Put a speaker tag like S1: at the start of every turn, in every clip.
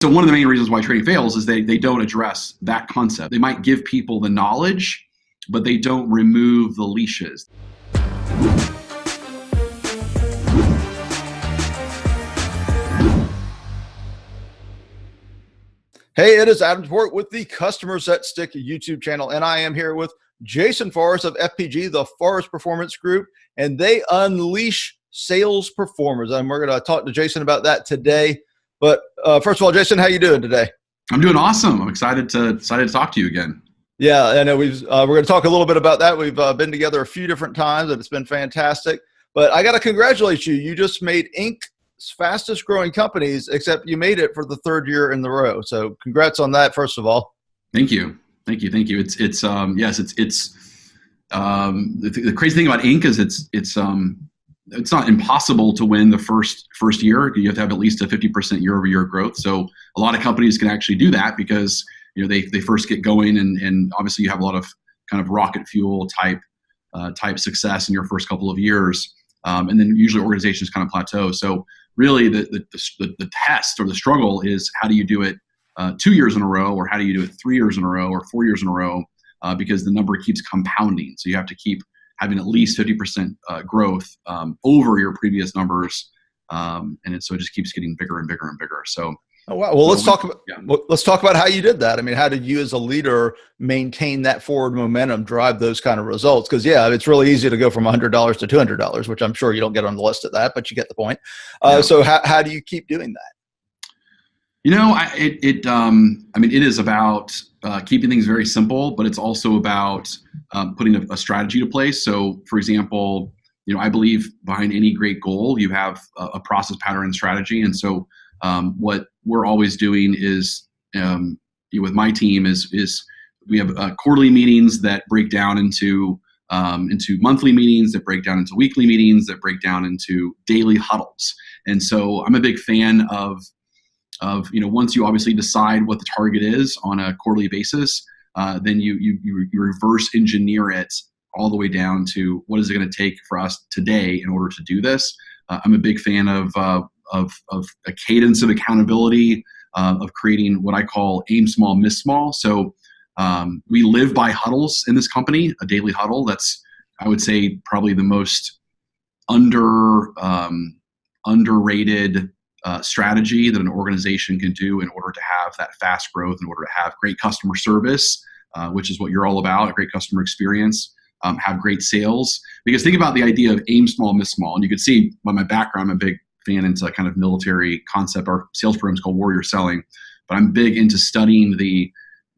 S1: So one of the main reasons why trading fails is they don't address that concept. They might give people the knowledge, but they don't remove the leashes.
S2: Hey, it is Adam Port with the Customers That Stick YouTube channel, and I am here with Jason Forrest of FPG, the Forrest Performance Group, and they unleash sales performers. And we're going to talk to Jason about that today. But first of all, Jason, how you doing today?
S1: I'm doing awesome. I'm excited to talk to you again.
S2: Yeah, I know we're going to talk a little bit about that. We've been together a few different times, and it's been fantastic. But I got to congratulate you. You just made Inc.'s fastest growing companies, except you made it for the third year in the row. So congrats on that, first of all.
S1: Thank you. Thank you. Yes, the crazy thing about Inc. is it's not impossible to win the first year. You have to have at least a 50% year-over-year growth. So a lot of companies can actually do that because they first get going, and obviously you have a lot of kind of rocket fuel type success in your first couple of years, and then usually organizations kind of plateau. So really the test or the struggle is, how do you do it 2 years in a row, or how do you do it 3 years in a row, or 4 years in a row, because the number keeps compounding. So you have to keep having at least 50% growth over your previous numbers, and so it just keeps getting bigger and bigger and bigger. So,
S2: oh, wow. Well, let's talk about how you did that. I mean, how did you as a leader maintain that forward momentum, drive those kind of results? Because it's really easy to go from $100 to $200, which I'm sure you don't get on the list at that, but you get the point. So how do you keep doing that?
S1: It is about keeping things very simple, but it's also about putting a strategy to place. So, for example, I believe behind any great goal, you have a process, pattern, and strategy. And so, what we're always doing is, with my team, is we have quarterly meetings that break down into monthly meetings, that break down into weekly meetings, that break down into daily huddles. And so, I'm a big fan of once you obviously decide what the target is on a quarterly basis, then you reverse engineer it all the way down to what is it going to take for us today in order to do this. I'm a big fan of a cadence of accountability, of creating what I call aim small, miss small. So we live by huddles in this company, a daily huddle. That's, I would say, probably the most underrated strategy that an organization can do in order to have that fast growth, in order to have great customer service, which is what you're all about, a great customer experience, have great sales. Because think about the idea of aim small, miss small. And you can see by my background, I'm a big fan into kind of military concept. Our sales program is called Warrior Selling, but I'm big into studying the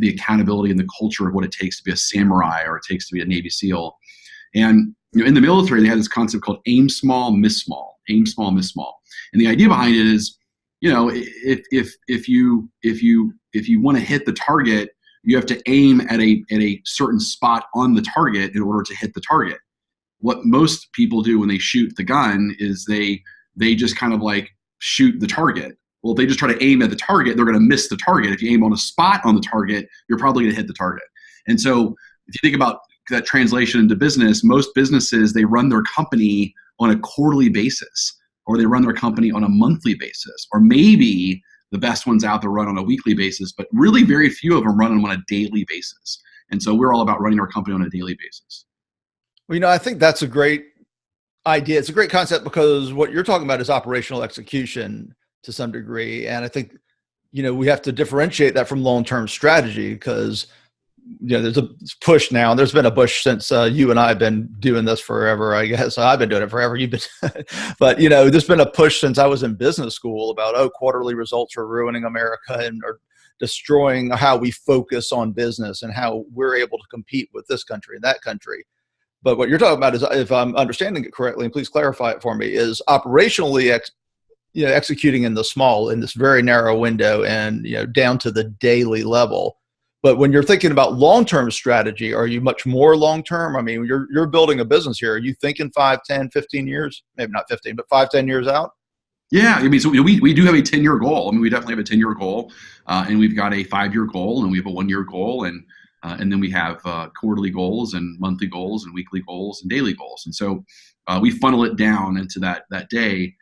S1: accountability and the culture of what it takes to be a samurai, or it takes to be a Navy SEAL. And in the military, they had this concept called aim small, miss small, aim small, miss small. And the idea behind it is, if you want to hit the target, you have to aim at a certain spot on the target in order to hit the target. What most people do when they shoot the gun is they just kind of like shoot the target. Well, if they just try to aim at the target, they're going to miss the target. If you aim on a spot on the target, you're probably going to hit the target. And so if you think about that translation into business, most businesses, they run their company on a quarterly basis, or they run their company on a monthly basis, or maybe the best ones out there run on a weekly basis, but really very few of them run them on a daily basis. And so we're all about running our company on a daily basis.
S2: Well, I think that's a great idea. It's a great concept, because what you're talking about is operational execution to some degree. And I think, we have to differentiate that from long-term strategy, because there's a push now, and there's been a push since you and I have been doing this forever. I guess I've been doing it forever. You've been, but there's been a push since I was in business school about, quarterly results are ruining America and are destroying how we focus on business and how we're able to compete with this country and that country. But what you're talking about is, if I'm understanding it correctly, and please clarify it for me, is operationally executing in the small, in this very narrow window, and down to the daily level. But when you're thinking about long-term strategy, are you much more long-term? I mean, you're building a business here. Are you thinking 5, 10, 15 years? Maybe not 15, but 5, 10 years out?
S1: Yeah, so we do have a 10-year goal. We definitely have a 10-year goal, and we've got a 5-year goal, and we have a 1-year goal, and then we have quarterly goals and monthly goals and weekly goals and daily goals. And so we funnel it down into that day.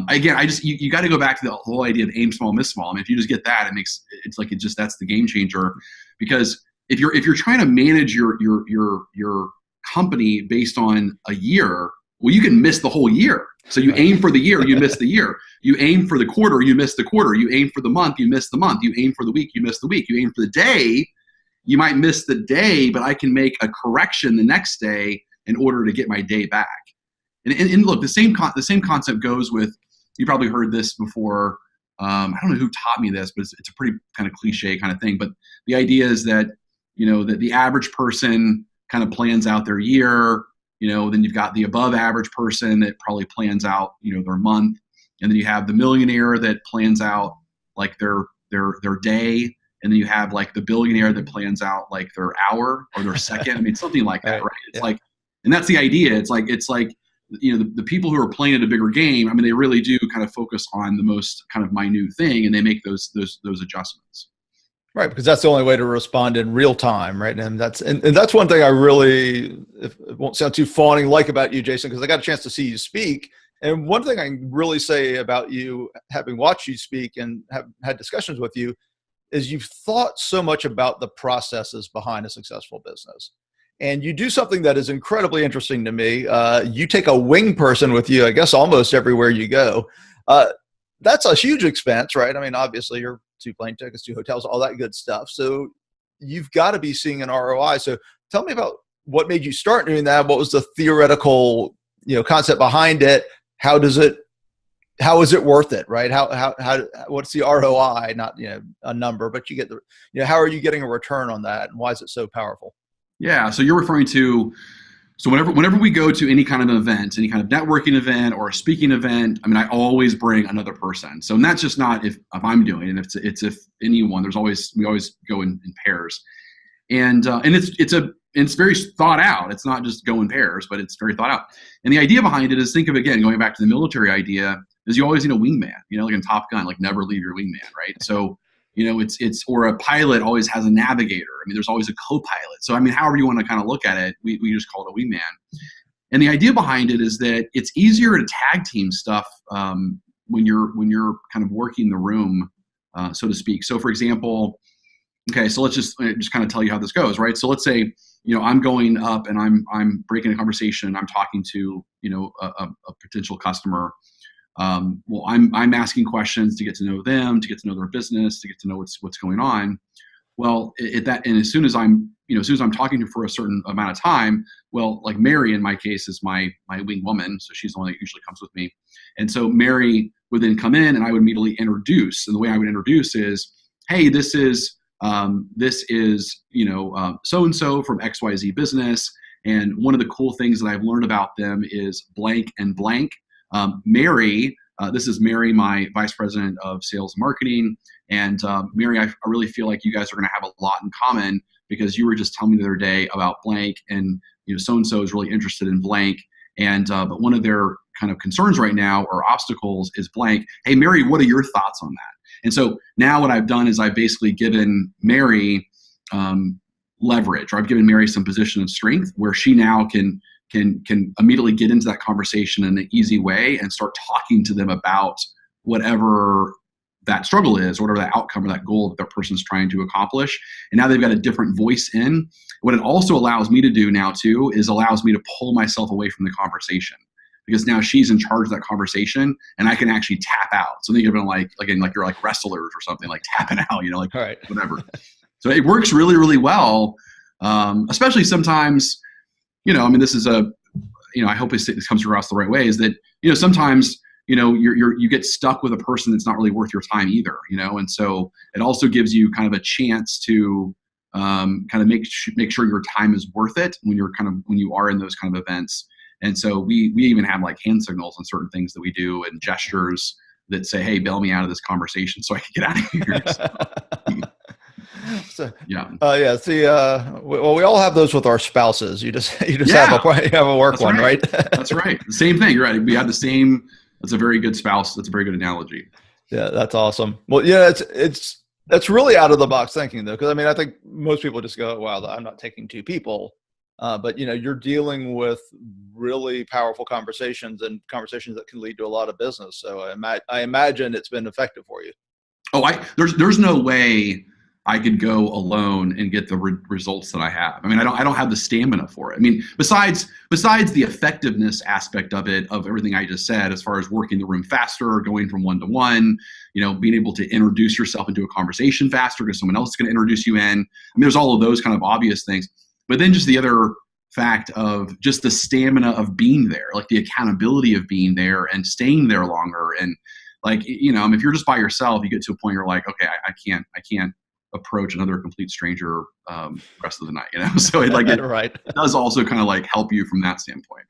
S1: Again, you got to go back to the whole idea of aim small, miss small. I mean, if you just get that, that's the game changer. Because if you're trying to manage your company based on a year, well, you can miss the whole year. So you aim for the year, you miss the year. You aim for the quarter, you miss the quarter. You aim for the month, you miss the month. You aim for the week, you miss the week. You aim for the day, you might miss the day, but I can make a correction the next day in order to get my day back. And look, the same concept goes with, you probably heard this before. I don't know who taught me this, but it's a pretty kind of cliche kind of thing. But the idea is that, that the average person kind of plans out their year. Then you've got the above average person that probably plans out, their month. And then you have the millionaire that plans out like their day. And then you have like the billionaire that plans out like their hour or their second. I mean, something like that, right? It's like, and that's the idea. It's like, the people who are playing at a bigger game, I mean, they really do kind of focus on the most kind of minute thing, and they make those adjustments.
S2: Right, because that's the only way to respond in real time, right? And that's one thing I really, it won't sound too fawning like about you, Jason, because I got a chance to see you speak. And one thing I can really say about you, having watched you speak and have had discussions with you, is you've thought so much about the processes behind a successful business. And you do something that is incredibly interesting to me. You take a wing person with you, I guess, almost everywhere you go. That's a huge expense, right? I mean, obviously, you're 2 plane tickets, 2 hotels, all that good stuff. So you've got to be seeing an ROI. So tell me about what made you start doing that. What was the theoretical, concept behind it? How is it worth it, right? What's the ROI? Not, a number, but you get how are you getting a return on that? And why is it so powerful?
S1: Yeah. So you're referring to, whenever we go to any kind of event, any kind of networking event or a speaking event, I mean, I always bring another person. So, and that's just not if I'm doing it, it's if anyone, we always go in pairs. And it's very thought out. It's not just go in pairs, but it's very thought out. And the idea behind it is, think of, again, going back to the military idea, is you always need a wingman, like in Top Gun, like never leave your wingman, right? So, or a pilot always has a navigator. I mean, there's always a co-pilot. So, I mean, however you want to kind of look at it, we just call it a wingman. And the idea behind it is that it's easier to tag team stuff when you're kind of working the room, so to speak. So, for example, okay, so let's just kind of tell you how this goes, right? So let's say, I'm going up and I'm breaking a conversation. I'm talking to, a potential customer. Well, I'm asking questions to get to know them, to get to know their business, to get to know what's going on. Well, and as soon as I'm talking to for a certain amount of time, well, like Mary in my case is my wing woman, so she's the one that usually comes with me. And so Mary would then come in, and I would immediately introduce. And the way I would introduce is, hey, this is so and so from XYZ business, and one of the cool things that I've learned about them is blank and blank. Mary, this is Mary, my vice president of sales and marketing. And Mary, I really feel like you guys are going to have a lot in common, because you were just telling me the other day about blank, and so-and-so is really interested in blank. And but one of their kind of concerns right now or obstacles is blank. Hey, Mary, what are your thoughts on that? And so now what I've done is I've basically given Mary leverage, or I've given Mary some position of strength where she now can immediately get into that conversation in an easy way and start talking to them about whatever that struggle is, or whatever that outcome or that goal that person's trying to accomplish. And now they've got a different voice in. What it also allows me to do now too is allows me to pull myself away from the conversation, because now she's in charge of that conversation and I can actually tap out. So think of it like you're like wrestlers or something, like tapping out,
S2: right.
S1: Whatever. So it works really, really well. Especially sometimes, this is I hope this comes across the right way, is that, sometimes, you get stuck with a person that's not really worth your time either, and so it also gives you kind of a chance to kind of make sure your time is worth it when you are in those kind of events. And so we even have like hand signals on certain things that we do, and gestures that say, hey, bail me out of this conversation so I can get out of here.
S2: So, yeah. See, well, we all have those with our spouses. You just have a work one, right?
S1: That's right. The same thing. You're right. We have the same. That's a very good spouse. That's a very good analogy.
S2: Yeah, that's awesome. Well, yeah, that's really out of the box thinking though, because I mean, I think most people just go, "Wow, I'm not taking 2 people." But you're dealing with really powerful conversations and conversations that can lead to a lot of business. So I imagine it's been effective for you.
S1: Oh, there's no way I could go alone and get the results that I have. I mean, I don't have the stamina for it. I mean, besides the effectiveness aspect of it, of everything I just said, as far as working the room faster, going from one to one, being able to introduce yourself into a conversation faster because someone else is going to introduce you in. I mean, there's all of those kind of obvious things. But then just the other fact of just the stamina of being there, like the accountability of being there and staying there longer. And like, if you're just by yourself, you get to a point where you're like, okay, I can't approach another complete stranger rest of the night, So it
S2: right.
S1: It does also kind of like help you from that standpoint.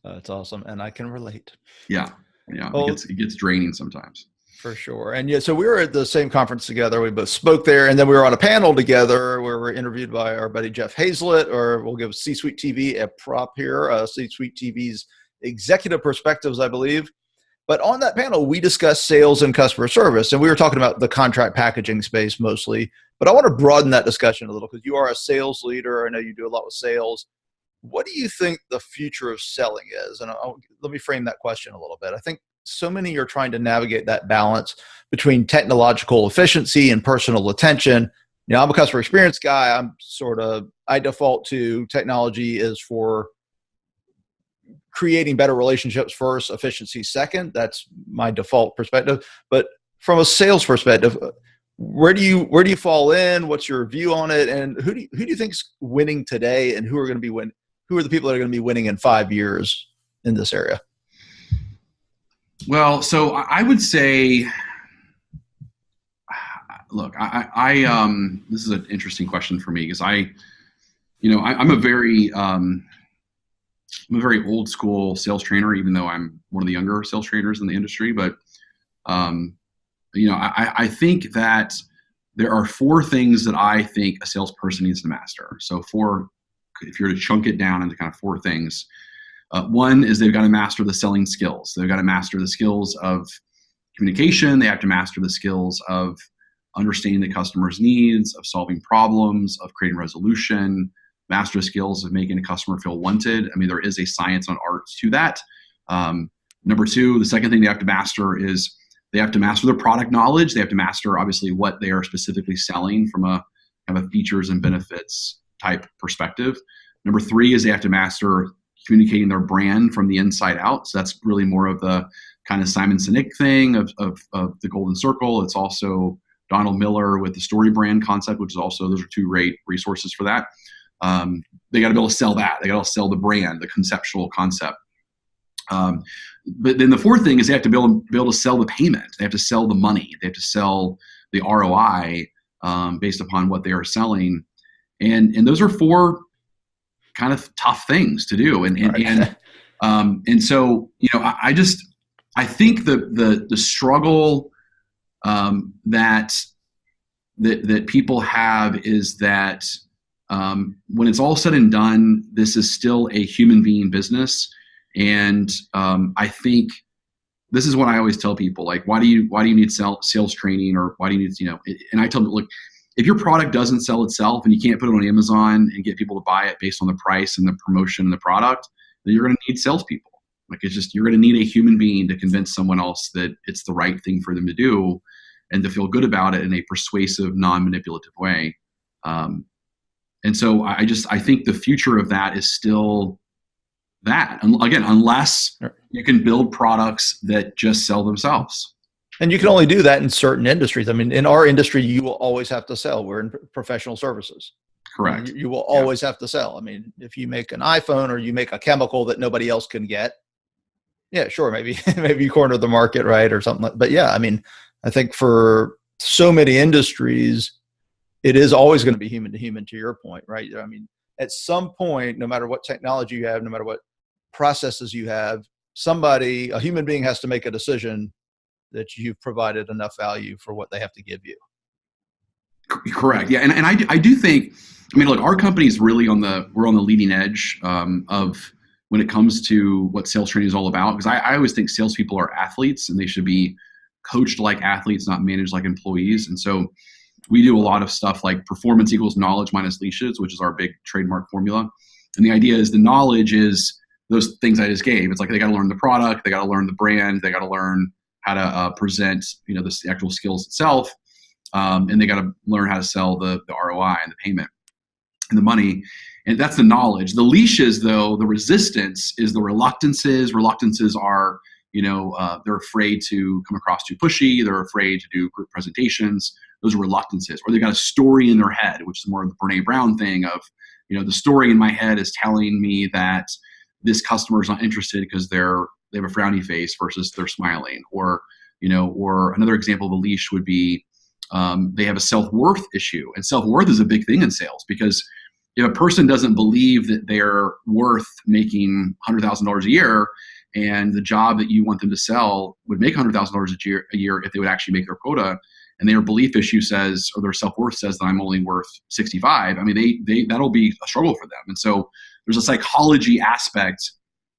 S2: That's awesome. And I can relate.
S1: Yeah. Well, it gets draining sometimes.
S2: For sure. And so we were at the same conference together. We both spoke there, and then we were on a panel together where we're interviewed by our buddy Jeff Hazlett, or we'll give C-Suite TV a prop here, C-Suite TV's executive perspectives, I believe. But on that panel, we discussed sales and customer service, and we were talking about the contract packaging space mostly. But I want to broaden that discussion a little because you are a sales leader. I know you do a lot with sales. What do you think the future of selling is? And let me frame that question a little bit. I think so many are trying to navigate that balance between technological efficiency and personal attention. I'm a customer experience guy. I default to technology is for creating better relationships first, efficiency second. That's my default perspective. But from a sales perspective, where do you fall in? What's your view on it? And who do you think is winning today, and who are going to be win? Who are the people that are going to be winning in 5 years in this area?
S1: Well, so I would say, look, this is an interesting question for me because I'm a very old school sales trainer, even though I'm one of the younger sales trainers in the industry. But I think that there are 4 things that I think a salesperson needs to master. So if you're to chunk it down into kind of 4 things. One is they've got to master the selling skills. They've got to master the skills of communication. They have to master the skills of understanding the customer's needs, of solving problems, of creating resolution, master the skills of making a customer feel wanted. I mean, there is a science and art to that. Number 2, the second thing they have to master is they have to master their product knowledge. They have to master, obviously, what they are specifically selling from a kind of features and benefits type perspective. Number 3 is they have to master communicating their brand from the inside out. So that's really more of the kind of Simon Sinek thing of the golden circle. It's also Donald Miller with the story brand concept, which is also, those are 2 great resources for that. They got to be able to sell that. They got to sell the brand, the conceptual concept. But then the 4th thing is they have to be able to sell the payment. They have to sell the money. They have to sell the ROI based upon what they are selling. And those are 4 kind of tough things to do. And so, I think the struggle that people have is that when it's all said and done, this is still a human being business. And I think this is what I always tell people, like, why do you need sales training, or why do you need, and I tell them, look, if your product doesn't sell itself and you can't put it on Amazon and get people to buy it based on the price and the promotion and the product, then you're going to need salespeople. Like, you're going to need a human being to convince someone else that it's the right thing for them to do and to feel good about it in a persuasive, non-manipulative way. And so I think the future of that is still that. And again, unless you can build products that just sell themselves.
S2: And you can only do that in certain industries. I mean, in our industry, you will always have to sell. We're in professional services.
S1: Correct.
S2: You will always have to sell. I mean, if you make an iPhone or you make a chemical that nobody else can get, yeah, sure, maybe you corner the market, right, or something. But yeah, I mean, I think for so many industries, it is always going to be human to human, to your point, right? I mean, at some point, no matter what technology you have, no matter what processes you have, a human being has to make a decision that you've provided enough value for what they have to give you.
S1: Correct. Yeah. And I do think, I mean, look, our company is really we're on the leading edge of when it comes to what sales training is all about. Because I always think salespeople are athletes and they should be coached like athletes, not managed like employees. And so we do a lot of stuff like performance equals knowledge minus leashes, which is our big trademark formula. And the idea is the knowledge is those things I just gave. It's like they got to learn the product, they got to learn the brand, they got to learn how to present, the actual skills itself, and they got to learn how to sell the ROI and the payment and the money. And that's the knowledge. The leashes, though, the resistance is the reluctances. Reluctances are, they're afraid to come across too pushy. They're afraid to do group presentations. Those are reluctances. Or they've got a story in their head, which is more of the Brene Brown thing of, the story in my head is telling me that this customer is not interested because they have a frowny face versus they're smiling. Or another example of a leash would be they have a self-worth issue. And self-worth is a big thing in sales, because if a person doesn't believe that they're worth making $100,000 a year, and the job that you want them to sell would make $100,000 a year if they would actually make their quota, and their belief issue says, or their self-worth says that I'm only worth 65, I mean, that'll be a struggle for them. And so there's a psychology aspect,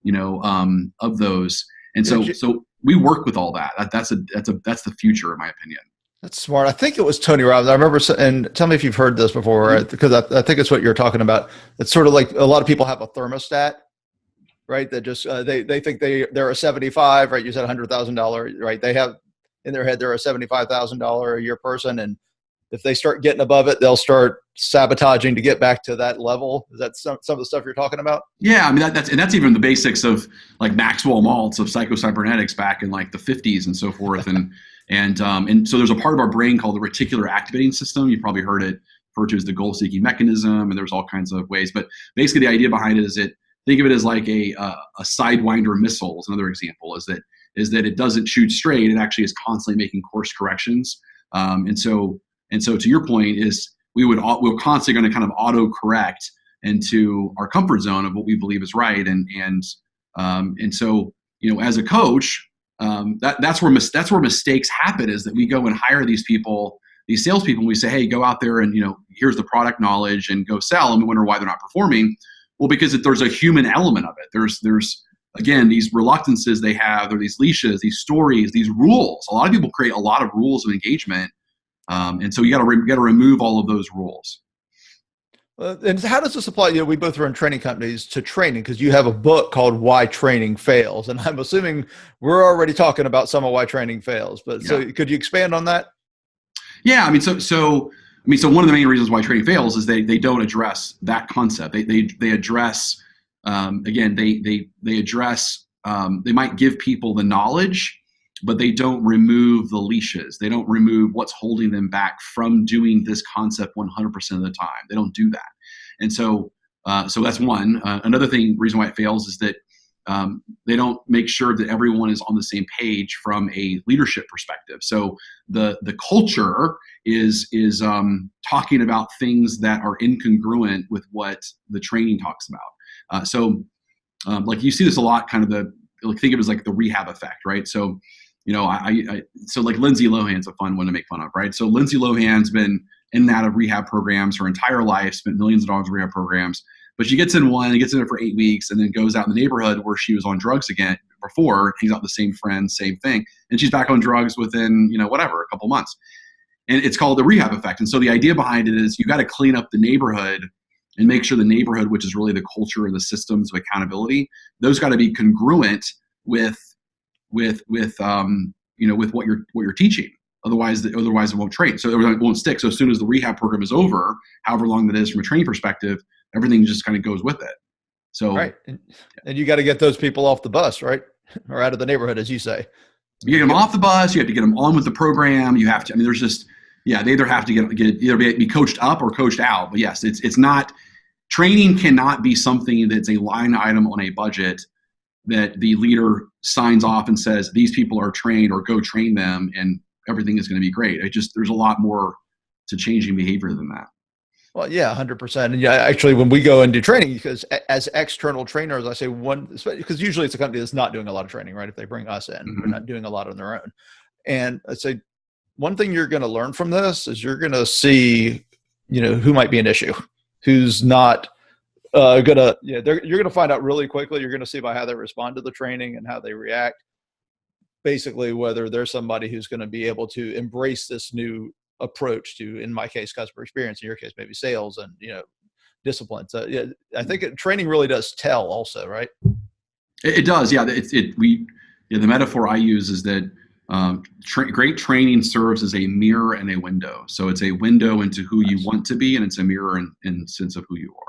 S1: of those. And so we work with all that. That's the future, in my opinion.
S2: That's smart. I think it was Tony Robbins. I remember, and tell me if you've heard this before, because I think it's what you're talking about. It's sort of like a lot of people have a thermostat, right? That just they think they're a 75, right? You said $100,000, right? They have in their head they're a $75,000 a year person, and if they start getting above it, they'll start sabotaging to get back to that level. Is that some of the stuff you're talking about?
S1: Yeah, I mean that's even the basics of like Maxwell Maltz of psychocybernetics back in like the 50s and so forth, and so there's a part of our brain called the reticular activating system. You've probably heard it referred to as the goal-seeking mechanism, and there's all kinds of ways. But basically, the idea behind it is think of it as like a sidewinder missile. Is another example. Is that it doesn't shoot straight. It actually is constantly making course corrections. And so to your point is we're constantly going to kind of auto correct into our comfort zone of what we believe is right. And so as a coach, that's where mistakes happen, is that we go and hire these salespeople, and we say, hey, go out there and here's the product knowledge and go sell, and we wonder why they're not performing. Well, because there's a human element of it. There's again, these reluctances they have, or these leashes, these stories, these rules. A lot of people create a lot of rules of engagement, and so you got to remove all of those rules.
S2: And how does this apply? We both run training companies to training, because you have a book called Why Training Fails, and I'm assuming we're already talking about some of why training fails. But So could you expand on that? Yeah,
S1: I mean, so one of the main reasons why training fails is they don't address that concept. They address again, they address they might give people the knowledge, but they don't remove the leashes. They don't remove what's holding them back from doing this concept 100% of the time. They don't do that. And so that's one. Another reason why it fails is that they don't make sure that everyone is on the same page from a leadership perspective. So the culture is talking about things that are incongruent with what the training talks about. Like you see this a lot, kind of think of it as like the rehab effect, right? So so like Lindsay Lohan's a fun one to make fun of, right? So Lindsay Lohan's been in and out of rehab programs her entire life, spent millions of dollars in rehab programs, but she gets in there for 8 weeks and then goes out in the neighborhood where she was on drugs again before, hangs out with the same friends, same thing, and she's back on drugs within, a couple months. And it's called the rehab effect. And so the idea behind it is you got to clean up the neighborhood and make sure the neighborhood, which is really the culture and the systems of accountability, those got to be congruent with what you're teaching. Otherwise it won't train. So it won't stick. So as soon as the rehab program is over, however long that is from a training perspective, everything just kind of goes with it. So
S2: right, and you got to get those people off the bus, right, or out of the neighborhood, as you say.
S1: You get them off the bus. You have to get them on with the program. You have to. I mean, there's just they either have to get either be coached up or coached out. But yes, it's not. Training cannot be something that's a line item on a budget that the leader signs off and says these people are trained, or go train them and everything is going to be great. There's a lot more to changing behavior than that.
S2: Well, yeah, 100%. And yeah, actually, when we go and do training, because as external trainers, I say because usually it's a company that's not doing a lot of training, right? If they bring us in, they're not doing a lot on their own. And I say one thing you're going to learn from this is you're going to see, who might be an issue, who's not you're going to find out really quickly. You're going to see by how they respond to the training and how they react, basically whether there's somebody who's going to be able to embrace this new approach to, in my case, customer experience, in your case, maybe sales, and discipline. So yeah, I think training really does tell also, right?
S1: It does. Yeah. The metaphor I use is that great training serves as a mirror and a window. So it's a window into who you want to be, and it's a mirror in sense of who you are.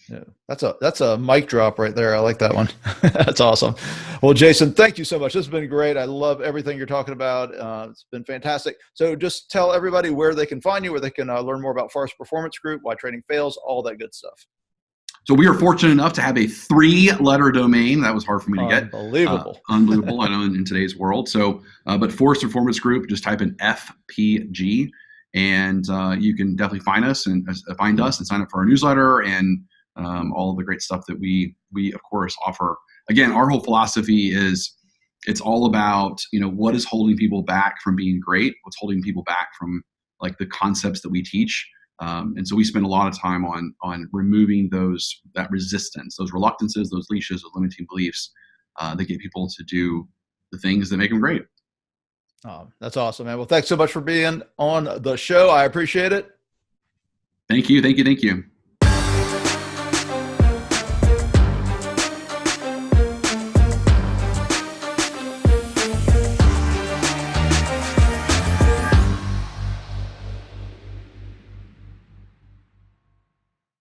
S2: Yeah, that's a mic drop right there. I like that one. That's awesome. Well, Jason, thank you so much. This has been great. I love everything you're talking about. It's been fantastic. So just tell everybody where they can find you, where they can learn more about Forrest Performance Group, why training fails, all that good stuff.
S1: So we are fortunate enough to have a 3-letter domain. That was hard for me to get.
S2: Unbelievable.
S1: Unbelievable, I know, in today's world. So, but Forrest Performance Group, just type in FPG, and you can definitely find us and sign up for our newsletter and all of the great stuff that we of course offer. Again, our whole philosophy is it's all about, what is holding people back from being great, what's holding people back from like the concepts that we teach. And so we spend a lot of time on removing that resistance, those reluctances, those leashes, those limiting beliefs that get people to do the things that make them great.
S2: Oh, that's awesome, man. Well, thanks so much for being on the show. I appreciate it.
S1: Thank you.